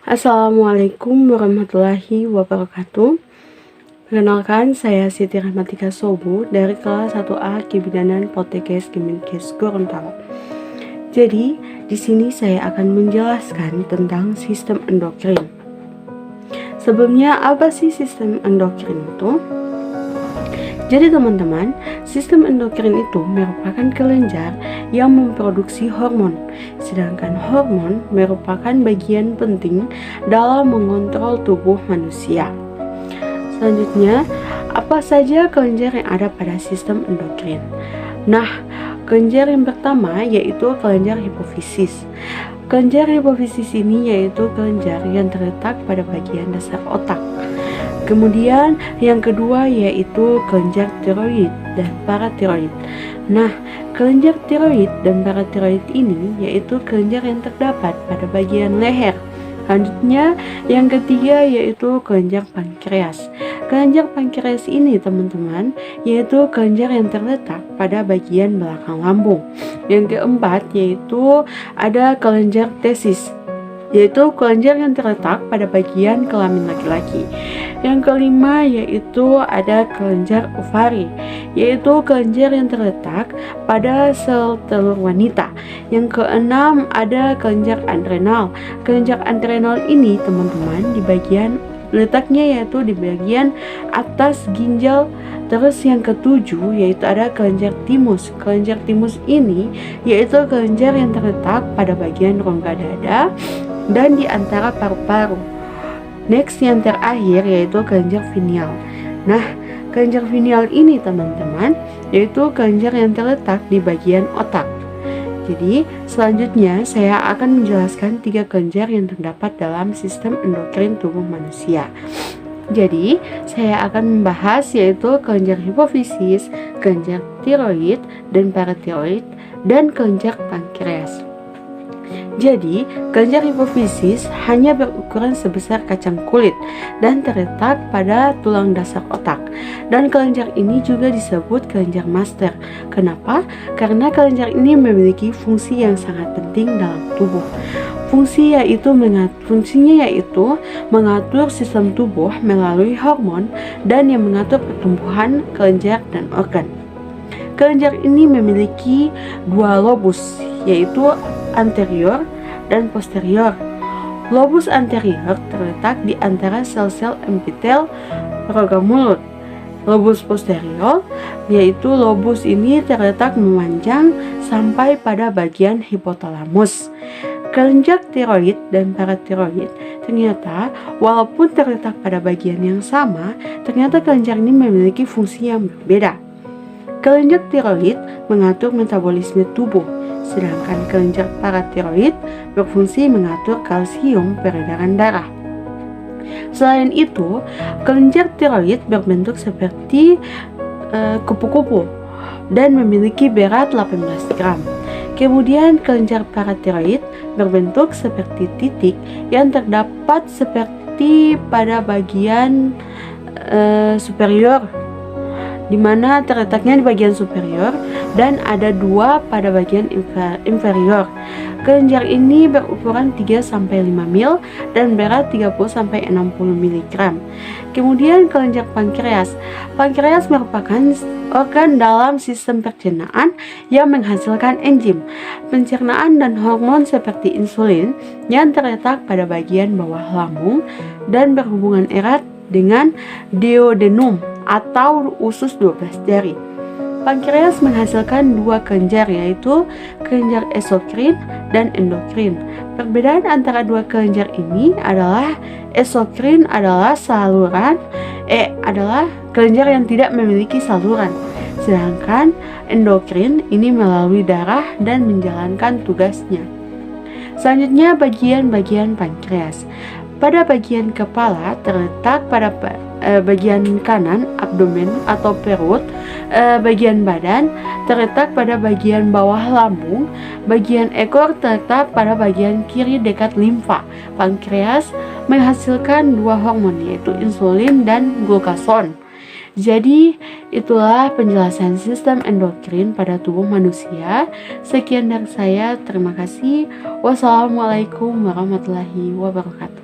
Assalamualaikum warahmatullahi wabarakatuh. Perkenalkan, saya Siti Rahmatika Sobo dari kelas 1A Kebidanan Poltekkes Kemenkes Gorontalo. Jadi, di sini saya akan menjelaskan tentang sistem endokrin. Sebelumnya, apa sih sistem endokrin itu? Jadi teman-teman, sistem endokrin itu merupakan kelenjar yang memproduksi hormon, sedangkan hormon merupakan bagian penting dalam mengontrol tubuh manusia. Selanjutnya, apa saja kelenjar yang ada pada sistem endokrin? Nah, kelenjar yang pertama yaitu kelenjar hipofisis. Kelenjar hipofisis ini yaitu kelenjar yang terletak pada bagian dasar otak. Kemudian yang kedua yaitu kelenjar tiroid dan paratiroid. Nah, kelenjar tiroid dan paratiroid ini yaitu kelenjar yang terdapat pada bagian leher. Selanjutnya yang ketiga yaitu kelenjar pankreas. Kelenjar pankreas ini teman-teman yaitu kelenjar yang terletak pada bagian belakang lambung. Yang keempat yaitu ada kelenjar testis, yaitu kelenjar yang terletak pada bagian kelamin laki-laki. Yang kelima yaitu ada kelenjar ovari, yaitu kelenjar yang terletak pada sel telur wanita. Yang keenam ada kelenjar adrenal. Kelenjar adrenal ini teman-teman di bagian letaknya yaitu di bagian atas ginjal. Terus yang ketujuh yaitu ada kelenjar timus. Kelenjar timus ini yaitu kelenjar yang terletak pada bagian rongga dada dan di antara paru-paru. Next yang terakhir yaitu kelenjar pineal. Nah, kelenjar pineal ini teman-teman yaitu kelenjar yang terletak di bagian otak. Jadi selanjutnya saya akan menjelaskan 3 kelenjar yang terdapat dalam sistem endokrin tubuh manusia. Jadi saya akan membahas yaitu kelenjar hipofisis, kelenjar tiroid dan paratiroid, dan kelenjar pankreas. Jadi, kelenjar hipofisis hanya berukuran sebesar kacang kulit dan terletak pada tulang dasar otak. Dan kelenjar ini juga disebut kelenjar master. Kenapa? Karena kelenjar ini memiliki fungsi yang sangat penting dalam tubuh. Fungsinya yaitu mengatur sistem tubuh melalui hormon dan yang mengatur pertumbuhan kelenjar dan organ. Kelenjar ini memiliki 2 lobus, yaitu anterior dan posterior. Lobus anterior terletak di antara sel-sel epitel rongga mulut. Lobus posterior, yaitu lobus ini terletak memanjang sampai pada bagian hipotalamus. Kelenjar tiroid dan paratiroid ternyata walaupun terletak pada bagian yang sama, ternyata kelenjar ini memiliki fungsi yang berbeda. Kelenjar tiroid mengatur metabolisme tubuh, sedangkan kelenjar paratiroid berfungsi mengatur kalsium peredaran darah. Selain itu, kelenjar tiroid berbentuk seperti kupu-kupu dan memiliki berat 18 gram. Kemudian kelenjar paratiroid berbentuk seperti titik yang terdapat seperti pada bagian superior, di mana terletaknya di bagian superior dan ada 2 pada bagian inferior. Kelenjar ini berukuran 3-5 mil dan berat 30-60 mg. Kemudian kelenjar pankreas. Pankreas merupakan organ dalam sistem pencernaan yang menghasilkan enzim pencernaan dan hormon seperti insulin yang terletak pada bagian bawah lambung dan berhubungan erat dengan duodenum atau usus 12 jari. Pankreas menghasilkan 2 kelenjar yaitu kelenjar eksokrin dan endokrin. Perbedaan antara 2 kelenjar ini adalah eksokrin adalah kelenjar yang tidak memiliki saluran, sedangkan endokrin ini melalui darah dan menjalankan tugasnya. Selanjutnya bagian-bagian pankreas. Pada bagian kepala terletak pada bagian kanan abdomen atau perut. Bagian badan terletak pada bagian bawah lambung. Bagian ekor terletak pada bagian kiri dekat limfa. Pankreas menghasilkan 2 hormon yaitu insulin dan glukagon. Jadi itulah penjelasan sistem endokrin pada tubuh manusia. Sekian dari saya, terima kasih. Wassalamualaikum warahmatullahi wabarakatuh.